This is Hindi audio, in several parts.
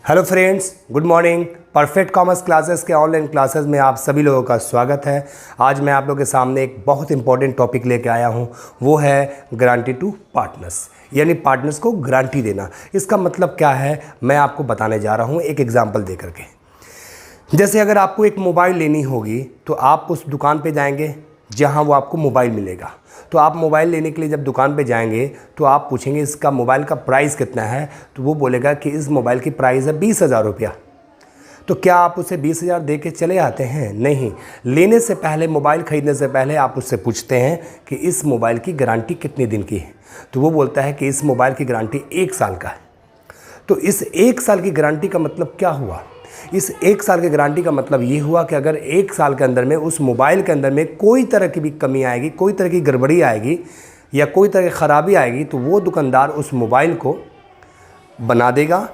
Hello friends, good morning. Perfect commerce classes के ऑनलाइन क्लासेस में आप सभी लोगों का स्वागत है। आज मैं आप लोगों के सामने एक बहुत इंपॉर्टेंट टॉपिक लेके आया हूं, वो है गारंटी टू पार्टनर्स, यानी पार्टनर्स को गारंटी देना। इसका मतलब क्या है मैं आपको बताने जा रहा हूं एक एग्जांपल दे करके। जैसे अगर आपको एक मोबाइल लेनी होगी तो आप उस दुकान पे जाएंगे जहां वो आपको मोबाइल मिलेगा। तो आप मोबाइल लेने के लिए जब दुकान पे जाएंगे तो आप पूछेंगे इसका मोबाइल का प्राइस कितना है, तो वो बोलेगा कि इस मोबाइल की प्राइस है 20,000 रुपया। तो क्या आप उसे 20,000 दे के चले आते हैं? नहीं। लेने से पहले, मोबाइल ख़रीदने से पहले आप उससे पूछते हैं कि इस मोबाइल की गारंटी कितने दिन की है। तो वो बोलता है कि इस मोबाइल की गारंटी 1 साल का है। तो इस 1 साल की गारंटी का मतलब क्या हुआ? इस 1 साल की गारंटी का मतलब ये हुआ कि अगर 1 साल के अंदर में उस मोबाइल के अंदर में कोई तरह की भी कमी आएगी, कोई तरह की गड़बड़ी आएगी या कोई तरह की ख़राबी आएगी, तो वो दुकानदार उस मोबाइल को बना देगा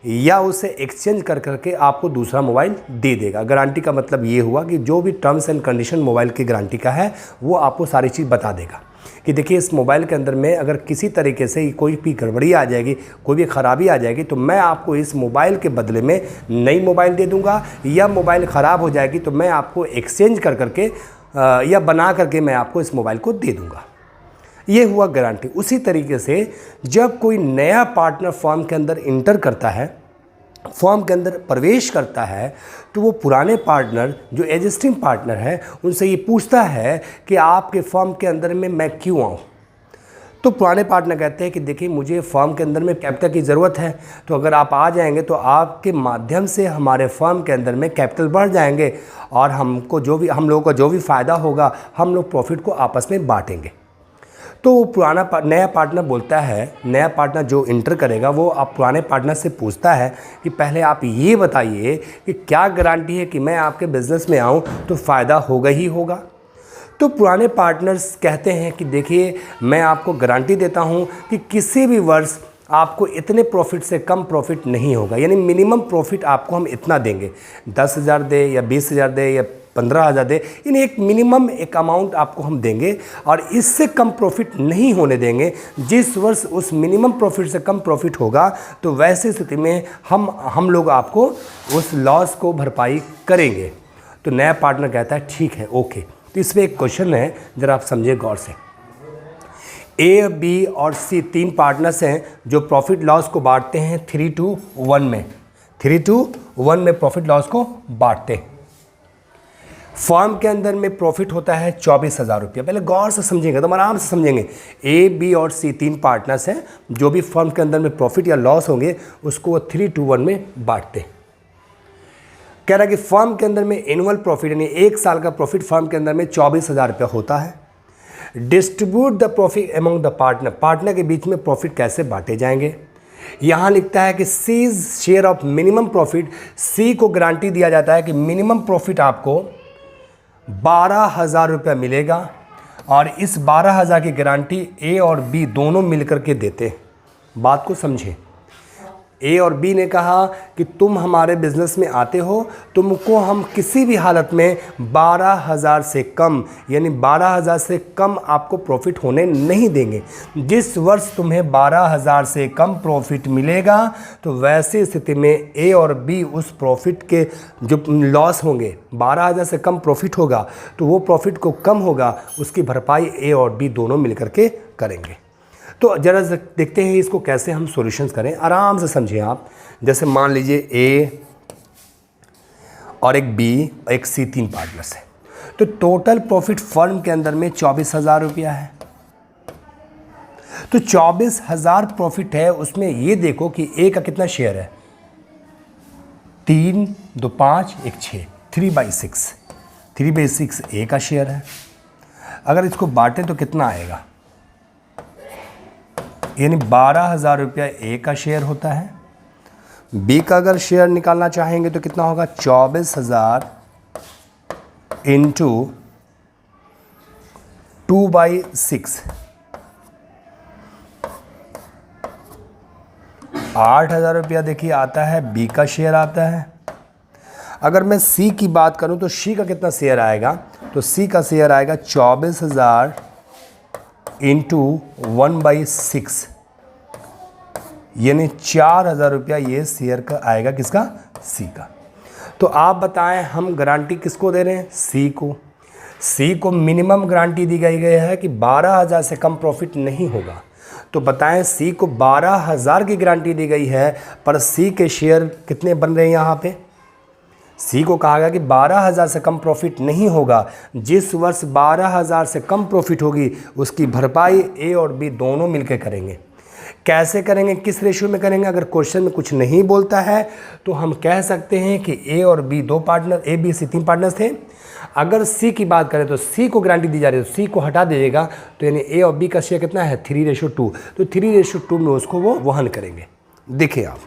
या उसे एक्सचेंज कर करके आपको दूसरा मोबाइल दे देगा। गारंटी का मतलब ये हुआ कि जो भी टर्म्स एंड कंडीशन मोबाइल की गारंटी का है वो आपको सारी चीज़ बता देगा कि देखिए इस मोबाइल के अंदर में अगर किसी तरीके से कोई भी गड़बड़ी आ जाएगी, कोई भी ख़राबी आ जाएगी, तो मैं आपको इस मोबाइल के बदले में नई मोबाइल दे दूंगा, या मोबाइल ख़राब हो जाएगी तो मैं आपको एक्सचेंज कर करके या बना करके मैं आपको इस मोबाइल को दे दूंगा। ये हुआ गारंटी। उसी तरीके से जब कोई नया पार्टनर फर्म के अंदर इंटर करता है, फर्म के अंदर प्रवेश करता है, तो वो पुराने पार्टनर जो एग्जिस्टिंग पार्टनर है उनसे ये पूछता है कि आपके फर्म के अंदर में मैं क्यों आऊँ। तो पुराने पार्टनर कहते हैं कि देखिए मुझे फर्म के अंदर में कैपिटल की ज़रूरत है, तो अगर आप आ जाएंगे तो आपके माध्यम से हमारे फर्म के अंदर में कैपिटल बढ़ जाएंगे और हम लोगों का जो भी फ़ायदा होगा हम लोग प्रॉफिट को आपस में बांटेंगे। तो नया पार्टनर बोलता है, नया पार्टनर जो इंटर करेगा वो आप पुराने पार्टनर से पूछता है कि पहले आप ये बताइए कि क्या गारंटी है कि मैं आपके बिज़नेस में आऊँ तो फ़ायदा होगा ही होगा। तो पुराने पार्टनर्स कहते हैं कि देखिए मैं आपको गारंटी देता हूँ कि किसी भी वर्ष आपको इतने प्रॉफिट से कम प्रॉफिट नहीं होगा, यानी मिनिमम प्रॉफिट आपको हम इतना देंगे, 10,000 दे या 20,000 दे या 15,000 दे, यानी एक मिनिमम एक अमाउंट आपको हम देंगे और इससे कम प्रॉफिट नहीं होने देंगे। जिस वर्ष उस मिनिमम प्रॉफिट से कम प्रॉफिट होगा तो वैसी स्थिति में हम लोग आपको उस लॉस को भरपाई करेंगे। तो नया पार्टनर कहता है ठीक है, ओके। तो इसमें एक क्वेश्चन है, ज़रा आप समझिए गौर से। ए, बी और सी 3 पार्टनर्स हैं जो प्रॉफिट लॉस को बांटते हैं 3-1 में। 3-1 में प्रॉफिट लॉस को बांटते हैं। फर्म के अंदर में प्रॉफिट होता है 24,000 रुपया। पहले गौर से समझेंगे तो आराम से समझेंगे। ए, बी और सी 3 पार्टनर्स हैं जो भी फर्म के अंदर में प्रॉफिट या लॉस होंगे उसको वो 3-1 में बांटते हैं। कह रहा है कि फर्म के अंदर में एनुअल प्रॉफिट यानी 1 साल का प्रॉफिट फर्म के अंदर में 24,000 रुपया होता है। Distribute the profit among the partner के बीच में प्रॉफिट कैसे बांटे जाएंगे। यहाँ लिखता है कि C's share of minimum profit. C को गारंटी दिया जाता है कि मिनिमम प्रॉफिट आपको 12,000 रुपया मिलेगा और इस 12,000 की गारंटी ए और बी दोनों मिलकर के देते हैं। बात को समझें। ए और बी ने कहा कि तुम हमारे बिज़नेस में आते हो, तुमको हम किसी भी हालत में 12,000 से कम, यानी 12,000 से कम आपको प्रॉफिट होने नहीं देंगे। जिस वर्ष तुम्हें 12,000 से कम प्रॉफिट मिलेगा तो वैसी स्थिति में ए और बी उस प्रॉफिट के जो लॉस होंगे, 12,000 से कम प्रॉफिट होगा तो वो प्रॉफिट को कम होगा, उसकी भरपाई ए और बी दोनों मिलकर के करेंगे। तो जरा देखते हैं इसको कैसे हम सॉल्यूशंस करें। आराम से समझिए आप। जैसे मान लीजिए ए और एक बी और एक सी 3 पार्टनर्स हैं, तो टोटल प्रॉफिट फर्म के अंदर में 24,000 रुपया है। तो 24,000 प्रॉफिट है, उसमें ये देखो कि ए का कितना शेयर है, 3, 2, 5, 1, 6, 3/6। 3/6 ए का शेयर है। अगर इसको बांटें तो कितना आएगा, यानी 12,000 रुपया ए का शेयर होता है। बी का अगर शेयर निकालना चाहेंगे तो कितना होगा, 24,000 इंटू 2/6, 8,000 रुपया देखिए आता है, बी का शेयर आता है। अगर मैं सी की बात करूं तो सी का कितना शेयर आएगा, तो सी का शेयर आएगा 24,000 इंटू 1/6, यानी 4,000 रुपया ये शेयर का आएगा, किसका? सी का। तो आप बताएं हम गारंटी किसको दे रहे हैं? सी को। सी को मिनिमम गारंटी दी गई है कि 12,000 से कम प्रॉफिट नहीं होगा। तो बताएं सी को 12,000 की गारंटी दी गई है, पर सी के शेयर कितने बन रहे हैं यहाँ पे? सी को कहा गया कि 12,000 से कम प्रॉफिट नहीं होगा। जिस वर्ष 12,000 से कम प्रॉफिट होगी उसकी भरपाई ए और बी दोनों मिलकर करेंगे। कैसे करेंगे, किस रेशियो में करेंगे? अगर क्वेश्चन में कुछ नहीं बोलता है तो हम कह सकते हैं कि ए और बी दो partner, A B C 3 partners थे। अगर सी की बात करें तो सी को गारंटी दी जा रही है, तो सी को हटा दीजिएगा, तो यानी ए और बी का शेयर कितना है? 3:2। तो 3:2 में उसको वो वहन करेंगे। देखिए आप,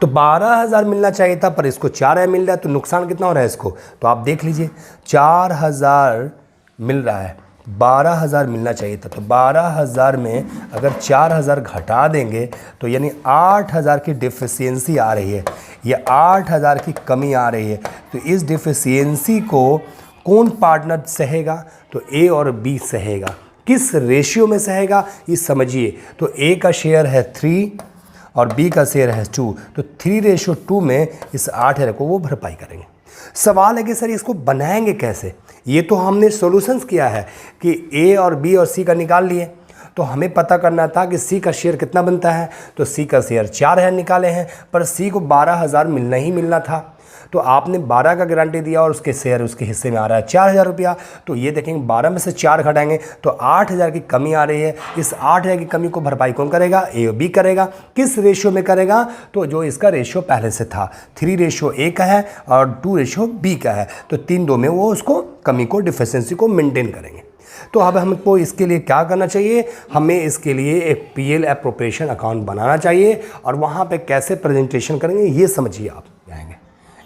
तो 12,000 मिलना चाहिए था पर इसको 4,000 मिल रहा है, तो नुकसान कितना हो रहा है इसको? तो आप देख लीजिए, 4,000 मिल रहा है, 12,000 मिलना चाहिए था। तो 12,000 में अगर 4,000 घटा देंगे तो यानी 8,000 की डिफिशियंसी आ रही है, ये 8,000 की कमी आ रही है। तो इस डिफिशियंसी को कौन पार्टनर सहेगा? तो ए और बी सहेगा। किस रेशियो में सहेगा ये समझिए। तो ए का शेयर है 3 और बी का शेयर है 2, तो 3:2 में इस 8,000 को वो भरपाई करेंगे। सवाल है कि सर इसको बनाएंगे कैसे? ये तो हमने सॉल्यूशंस किया है कि ए और बी और सी का निकाल लिए, तो हमें पता करना था कि सी का शेयर कितना बनता है। तो सी का शेयर 4,000 निकाले हैं, पर सी को 12,000 मिलना ही मिलना था। तो आपने 12 का गारंटी दिया और उसके शेयर उसके हिस्से में आ रहा है 4,000 रुपया। तो ये देखेंगे 12 में से 4 घटाएंगे तो 8,000 की कमी आ रही है। इस 8,000 की कमी को भरपाई कौन करेगा? ए और बी करेगा। किस रेशियो में करेगा? तो जो इसका रेशियो पहले से था, 3:A का है और 2:B का है, तो 3-2 में वो उसको कमी को, डिफिशियंसी को मेंटेन करेंगे। तो अब हमको इसके लिए क्या करना चाहिए? हमें इसके लिए एक PL एप्रोप्रिएशन अकाउंट बनाना चाहिए और वहाँ पे कैसे प्रेजेंटेशन करेंगे ये समझिए आप जाएंगे।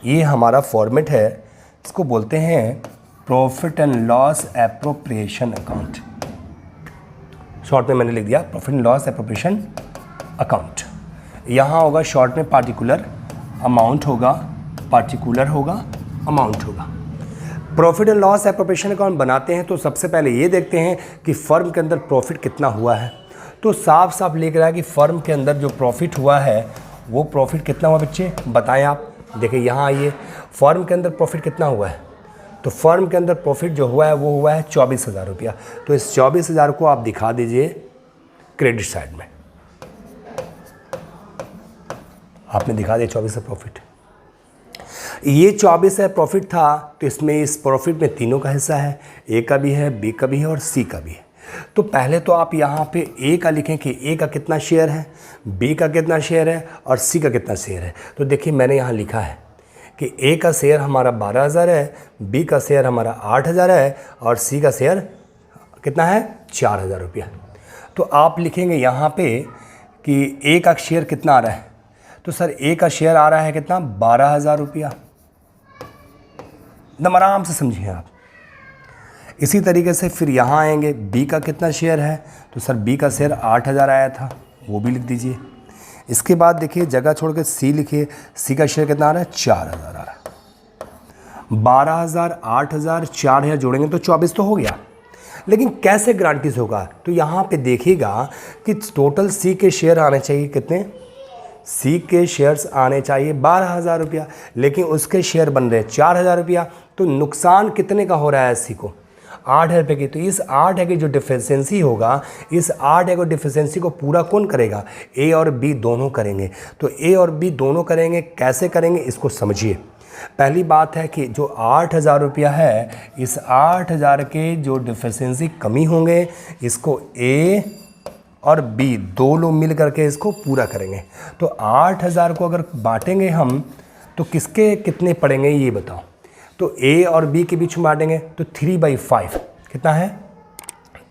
ये हमारा फॉर्मेट है, इसको बोलते हैं profit and loss appropriation account. Short में मैंने लिख दिया profit and loss appropriation account. यहाँ होगा शॉर्ट में पार्टिकुलर अमाउंट होगा, पार्टिकुलर होगा, अमाउंट होगा। Profit and loss appropriation account बनाते हैं तो सबसे पहले ये देखते हैं कि फर्म के अंदर प्रॉफिट कितना हुआ है। तो साफ साफ लिख रहा है कि फर्म के अंदर जो प्रॉफिट हुआ है वो प्रॉफिट कितना हुआ बच्चे? बताएं आप। देखिए यहाँ आइए, फर्म के अंदर प्रॉफिट कितना हुआ है? तो फर्म के अंदर प्रॉफिट जो हुआ है वो हुआ है 24,000 रुपया। तो इस 24,000 को आप दिखा दीजिए क्रेडिट साइड में। आपने दिखा दिया 24 प्रॉफिट। ये 24 है प्रॉफिट था, तो इसमें इस प्रॉफिट में तीनों का हिस्सा है, ए का भी है, बी का भी है और सी का भी है। तो पहले तो आप यहाँ पे ए का लिखें कि ए का कितना शेयर है, बी का कितना शेयर है और सी का कितना शेयर है। तो देखिए मैंने यहाँ लिखा है कि ए का शेयर हमारा 12,000 है, बी का शेयर हमारा 8,000 है और सी का शेयर कितना है? 4,000 रुपया। तो आप लिखेंगे यहाँ पे कि ए का शेयर कितना आ रहा है? तो सर ए का शेयर आ रहा है कितना? 12,000 रुपया। एकदम आराम से समझिए आप। इसी तरीके से फिर यहाँ आएंगे, बी का कितना शेयर है? तो सर बी का शेयर 8,000 आया था, वो भी लिख दीजिए। इसके बाद देखिए जगह छोड़ के सी लिखिए, सी का शेयर कितना आ रहा है? 4,000 आ रहा है। 12,000, 8,000, 4,000 जोड़ेंगे तो 24 तो हो गया। लेकिन कैसे गारंटीज होगा? तो यहाँ पे देखिएगा कि टोटल सी के शेयर आने चाहिए कितने? सी के शेयर्स आने चाहिए 12,000 रुपया, लेकिन उसके शेयर बन रहे 4,000 रुपया। तो नुकसान कितने का हो रहा है सी को? 8,000 रुपये की। तो इस 8,000 की जो डिफिशियंसी होगा, इस 8,000 की डिफिशियंसी को पूरा कौन करेगा? ए और बी दोनों करेंगे। तो ए और बी दोनों करेंगे। कैसे करेंगे इसको समझिए। पहली बात है कि जो 8,000 रुपया है, इस 8,000 के जो डिफिशियंसी कमी होंगे, इसको ए और बी दोनों मिल करके इसको पूरा करेंगे। तो 8,000 को अगर बांटेंगे हम तो किसके कितने पड़ेंगे ये बताओ। तो ए और बी के बीच में बांटेंगे तो 3/5 कितना है?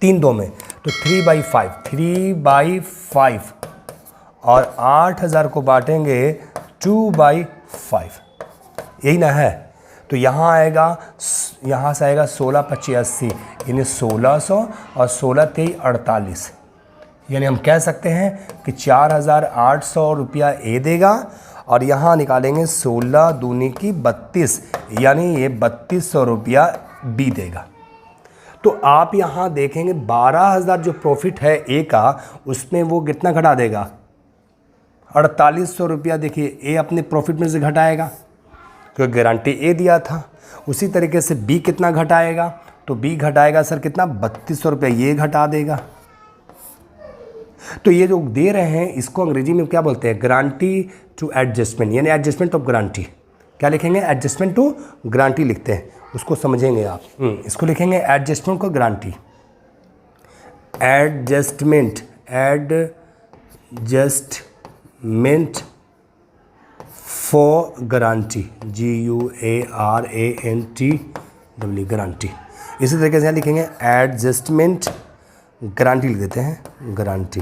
3-2 में, तो 3/5, 3/5 और 8,000 को बांटेंगे 2/5, यही ना है। तो यहाँ आएगा, यहाँ से आएगा 16×25 80, यानी 1,600 और 16×23 48। यानी हम कह सकते हैं कि 4,800 रुपया ए देगा और यहाँ निकालेंगे 16 दूनी की 32, यानी ये 3,200 रुपया बी देगा। तो आप यहाँ देखेंगे 12,000 जो प्रॉफिट है ए का, उसमें वो कितना घटा देगा? 4800 रुपया देखिए ए अपने प्रॉफिट में से घटाएगा क्योंकि गारंटी ए दिया था। उसी तरीके से बी कितना घटाएगा, तो बी घटाएगा सर कितना 3200 रुपया ये घटा देगा। तो ये जो दे रहे हैं इसको अंग्रेजी में क्या बोलते हैं, गारंटी टू एडजस्टमेंट, यानी एडजस्टमेंट ऑफ गारंटी। क्या लिखेंगे, एडजस्टमेंट टू गारंटी लिखते हैं, उसको समझेंगे आप। इसको लिखेंगे एडजस्टमेंट को guarantee, adjustment for guarantee, GUARANTW guarantee. इसी तरीके से यहाँ लिखेंगे एडजस्टमेंट गारंटी लिख देते हैं, गारंटी।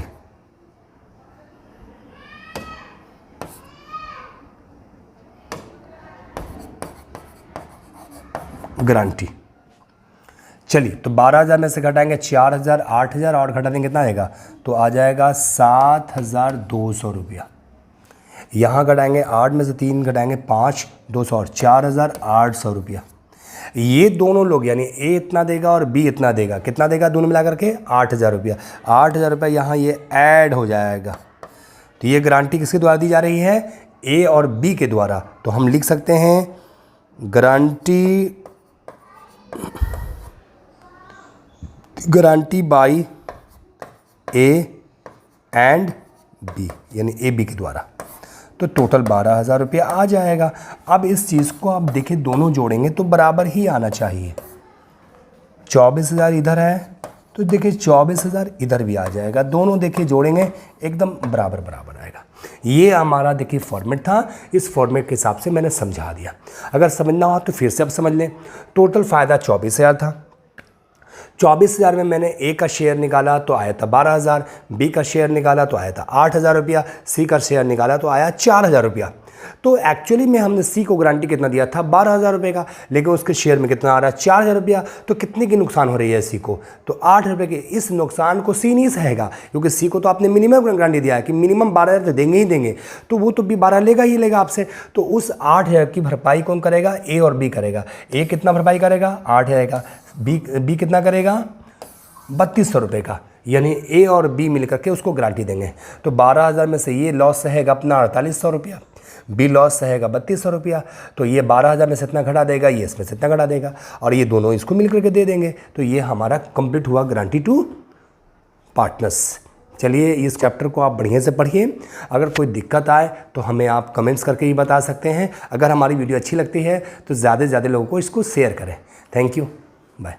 गारंटी। चलिए तो 12,000 में से घटाएंगे 4,000, 8,000 और घटा देंगे कितना आएगा, तो आ जाएगा 7,200 रुपया। यहाँ घटाएंगे 8 में से 3 घटाएंगे 5, 200 और 4,800 रुपया। ये दोनों लोग यानी ए इतना देगा और बी इतना देगा, कितना देगा दोनों मिला करके 8,000 रुपया। 8,000 रुपया यहाँ ये ऐड हो जाएगा। तो ये गारंटी किसके द्वारा दी जा रही है, ए और बी के द्वारा। तो हम लिख सकते हैं guarantee by A and B, यानी ए बी के द्वारा। तो टोटल 12,000 रुपया आ जाएगा। अब इस चीज़ को आप देखिए दोनों जोड़ेंगे तो बराबर ही आना चाहिए। 24,000 इधर है तो देखिए 24,000 इधर भी आ जाएगा, दोनों देखिए जोड़ेंगे एकदम बराबर बराबर आएगा। ये हमारा देखिए फॉर्मेट था, इस फॉर्मेट के हिसाब से मैंने समझा दिया। अगर समझना हो तो फिर से आप समझ लें। टोटल फ़ायदा 24,000 था। 24,000 में मैंने ए का शेयर निकाला तो आया था 12,000, बी का शेयर निकाला तो आया था 8,000 रुपया, सी का शेयर निकाला तो आया 4,000 रुपया। तो एक्चुअली में हमने सी को गारंटी कितना दिया था 12,000 रुपये का, लेकिन उसके शेयर में कितना आ रहा है 4,000 रुपया। तो कितने की नुकसान हो रही है सी को, तो 8 रुपये के। इस नुकसान को सी नहीं सहेगा क्योंकि सी को तो आपने मिनिमम गारंटी दिया है कि मिनिमम 12,000 तो देंगे ही देंगे, तो वो तो भी 12 लेगा ही लेगा आपसे। तो उस 8,000 की भरपाई कौन करेगा, ए और बी करेगा। ए कितना भरपाई करेगा 8,000 का, बी कितना करेगा 3200 रुपये का, यानी ए और बी मिलकर के उसको गारंटी देंगे। तो 12,000 में से ये लॉस सहेगा अपना 4800 रुपया, बी लॉस सहेगा 3200 रुपया। तो ये 12,000 में से इतना घटा देगा, ये इसमें से इतना घटा देगा, और ये दोनों इसको मिलकर के दे देंगे। तो ये हमारा कंप्लीट हुआ गारंटी टू पार्टनर्स। चलिए इस चैप्टर को आप बढ़िया से पढ़िए। अगर कोई दिक्कत आए तो हमें आप कमेंट्स करके ही बता सकते हैं। अगर हमारी वीडियो अच्छी लगती है तो ज़्यादा से ज़्यादा लोगों को इसको शेयर करें। Thank you, bye.